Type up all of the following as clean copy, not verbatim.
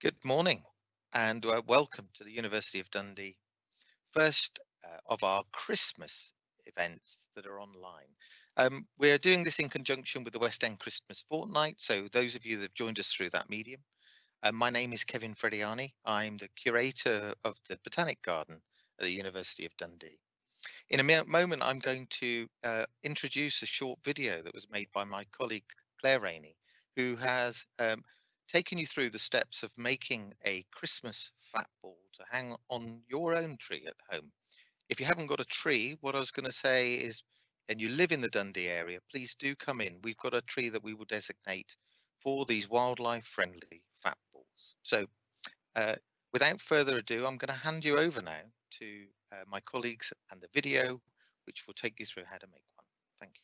Good morning and welcome to the University of Dundee, first of our Christmas events that are online. We're doing this in conjunction with the West End Christmas Fortnight, so those of you that have joined us through that medium. My name is Kevin Frediani. I'm the curator of the Botanic Garden at the University of Dundee. In a moment, I'm going to introduce a short video that was made by my colleague Claire Rainey, who has taken you through the steps of making a Christmas fat ball to hang on your own tree at home. If you haven't got a tree, what I was going to say is, and you live in the Dundee area, please do come in. We've got a tree that we will designate for these wildlife friendly fat balls. So uh, without further ado, I'm going to hand you over now to my colleagues and the video, which will take you through how to make one. Thank you.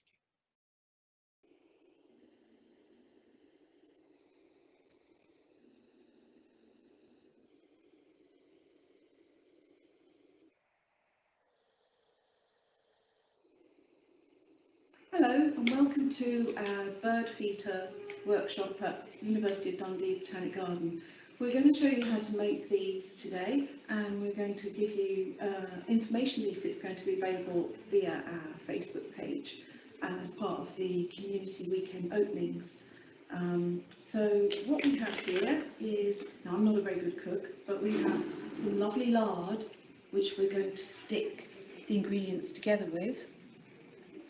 Hello and welcome to our bird feeder workshop at University of Dundee Botanic Garden. We're going to show you how to make these today, and we're going to give you information leaflets going to be available via our Facebook page and as part of the community weekend openings. So what we have here is, now I'm not a very good cook, but we have some lovely lard which we're going to stick the ingredients together with.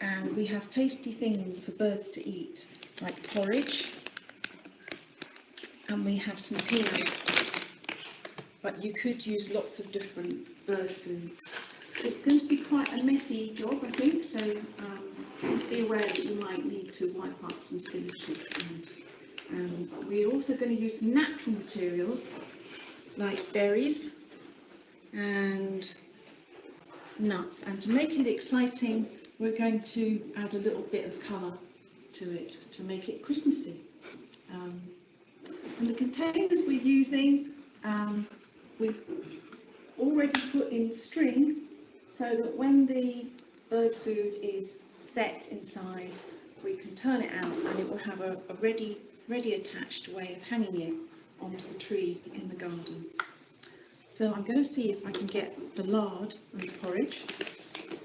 And we have tasty things for birds to eat, like porridge, and we have some peanuts, but you could use lots of different bird foods. It's going to be quite a messy job, I think, so please be aware that you might need to wipe up some spillages. And we're also going to use some natural materials, like berries and nuts, and to make it exciting, we're going to add a little bit of colour to it to make it Christmassy. And the containers we're using, we've already put in string so that when the bird food is set inside, we can turn it out and it will have a ready attached way of hanging it onto the tree in the garden. So I'm going to see if I can get the lard and the porridge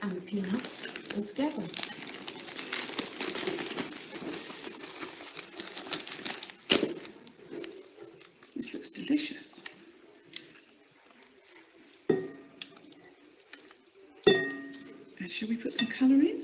and the peanuts all together. This looks delicious. And shall we put some colour in?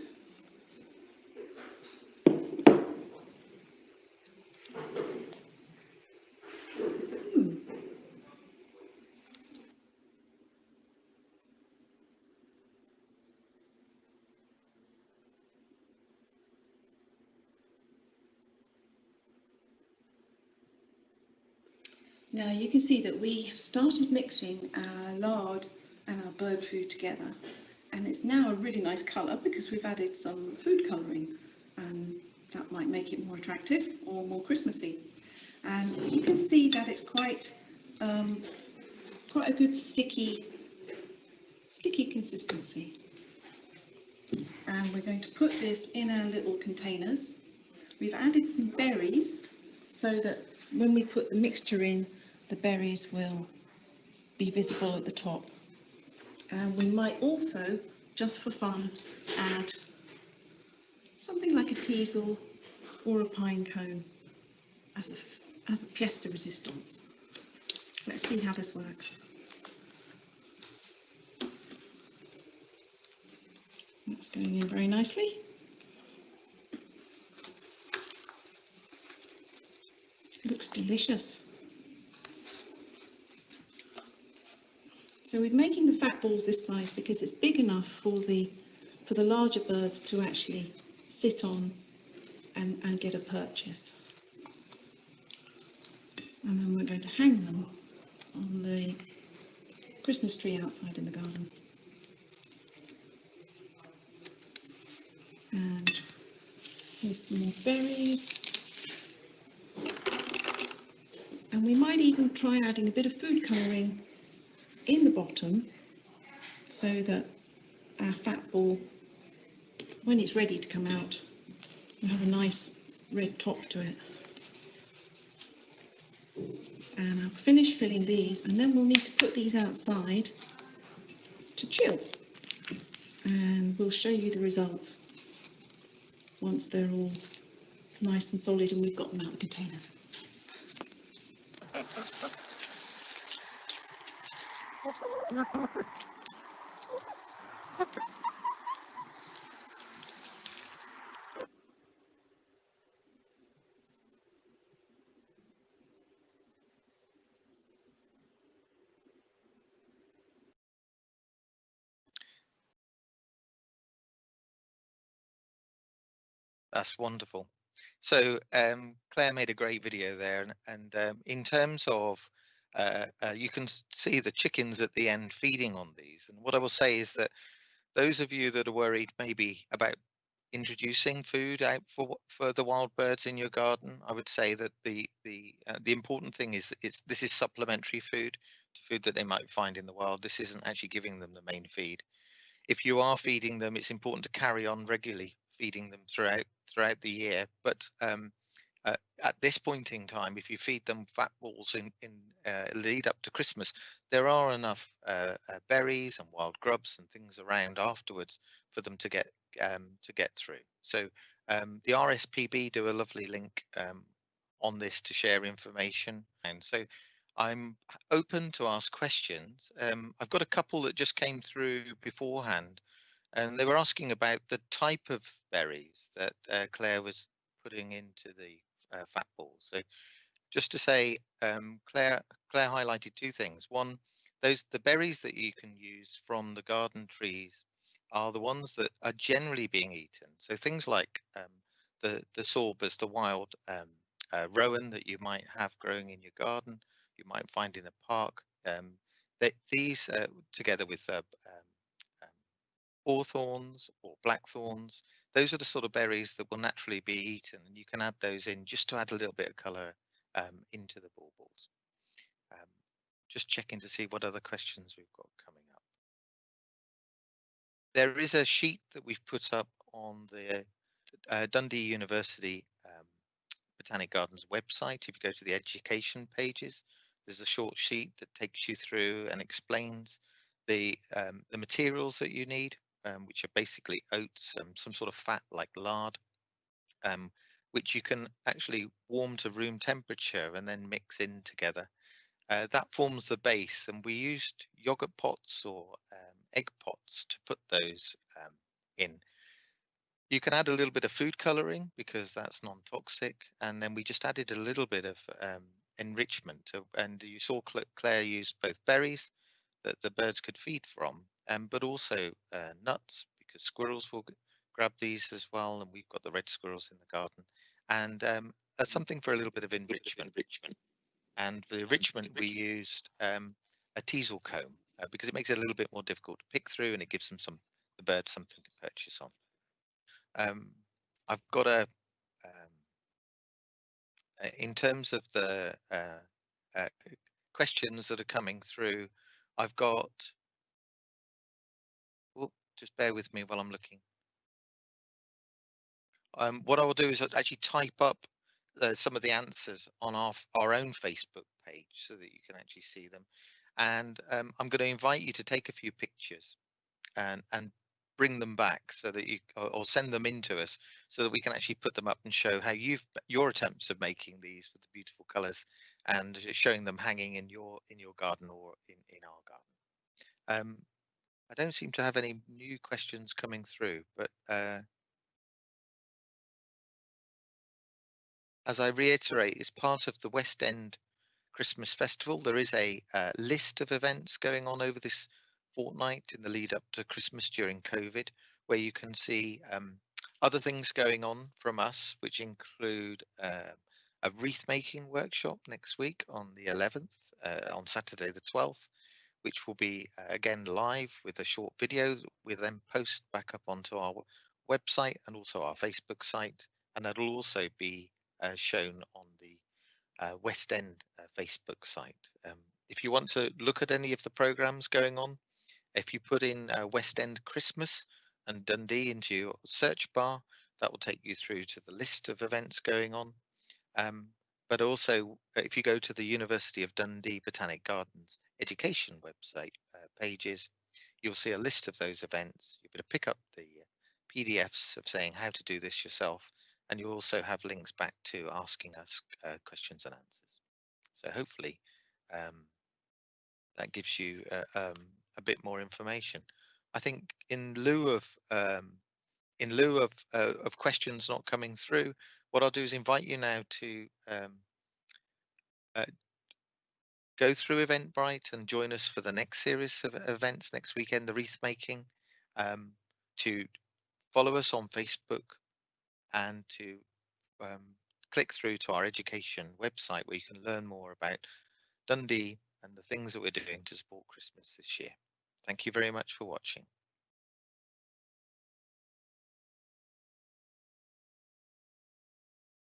Now you can see that we have started mixing our lard and our bird food together, and it's now a really nice colour because we've added some food colouring, and that might make it more attractive or more Christmassy. And you can see that it's quite a good sticky consistency. And we're going to put this in our little containers. We've added some berries so that when we put the mixture in, the berries will be visible at the top. And we might also, just for fun, add something like a teasel or a pine cone as a pièce de résistance. Let's see how this works. That's going in very nicely. Looks delicious. So we're making the fat balls this size because it's big enough for the larger birds to actually sit on and get a purchase. And then we're going to hang them on the Christmas tree outside in the garden. And here's some more berries. And we might even try adding a bit of food colouring in the bottom so that our fat ball, when it's ready to come out, will have a nice red top to it. And I'll finish filling these, and then we'll need to put these outside to chill. And we'll show you the result once they're all nice and solid and we've got them out of the containers. That's wonderful. So Claire made a great video there, and in terms of you can see the chickens at the end feeding on these. And what I will say is that those of you that are worried maybe about introducing food out for the wild birds in your garden, I would say that the important thing is this is supplementary food to food that they might find in the wild. This isn't actually giving them the main feed. If you are feeding them, it's important to carry on regularly feeding them throughout the year. But at this point in time, if you feed them fat balls in lead up to Christmas, there are enough berries and wild grubs and things around afterwards for them to get through. So the RSPB do a lovely link on this to share information, and so I'm open to ask questions. I've got a couple that just came through beforehand, and they were asking about the type of berries that Claire was putting into the fat balls. So just to say, Claire highlighted two things. One, the berries that you can use from the garden trees are the ones that are generally being eaten. So things like the sorbers, the wild rowan that you might have growing in your garden, you might find in a park. These together with hawthorns or blackthorns, those are the sort of berries that will naturally be eaten, and you can add those in just to add a little bit of colour into the baubles. Just checking to see what other questions we've got coming up. There is a sheet that we've put up on the Dundee University Botanic Gardens website. If you go to the education pages, there's a short sheet that takes you through and explains the materials that you need, which are basically oats, some sort of fat like lard, which you can actually warm to room temperature and then mix in together. That forms the base, and we used yogurt pots or egg pots to put those in. You can add a little bit of food coloring because that's non-toxic, and then we just added a little bit of enrichment. And you saw Claire use both berries that the birds could feed from, but also nuts, because squirrels will grab these as well, and we've got the red squirrels in the garden, and something for a little bit of enrichment. And for the enrichment, we used a teasel comb because it makes it a little bit more difficult to pick through, and it gives them the birds something to purchase on. I've got in terms of the questions that are coming through, I've got, just bear with me while I'm looking. What I will do is actually type up some of the answers on our own Facebook page so that you can actually see them. And I'm going to invite you to take a few pictures and bring them back so that you or send them in to us so that we can actually put them up and show how your attempts of making these with the beautiful colors and showing them hanging in your garden or in our garden. I don't seem to have any new questions coming through, but as I reiterate, it's part of the West End Christmas Festival. There is a list of events going on over this fortnight in the lead up to Christmas during COVID, where you can see other things going on from us, which include a wreath making workshop next week on the 11th, on Saturday the 12th, which will be again live with a short video. We'll then post back up onto our website and also our Facebook site, and that'll also be shown on the West End Facebook site. If you want to look at any of the programs going on, if you put in West End Christmas and Dundee into your search bar, that will take you through to the list of events going on. but also if you go to the University of Dundee Botanic Gardens education website pages, you'll see a list of those events. You'll be able to pick up the PDFs of saying how to do this yourself, and you also have links back to asking us questions and answers. So hopefully that gives you a bit more information. I think in lieu of questions not coming through, what I'll do is invite you now to uh, go through Eventbrite and join us for the next series of events next weekend, the wreath making, to follow us on Facebook, and to click through to our education website where you can learn more about Dundee and the things that we're doing to support Christmas this year. Thank you very much for watching.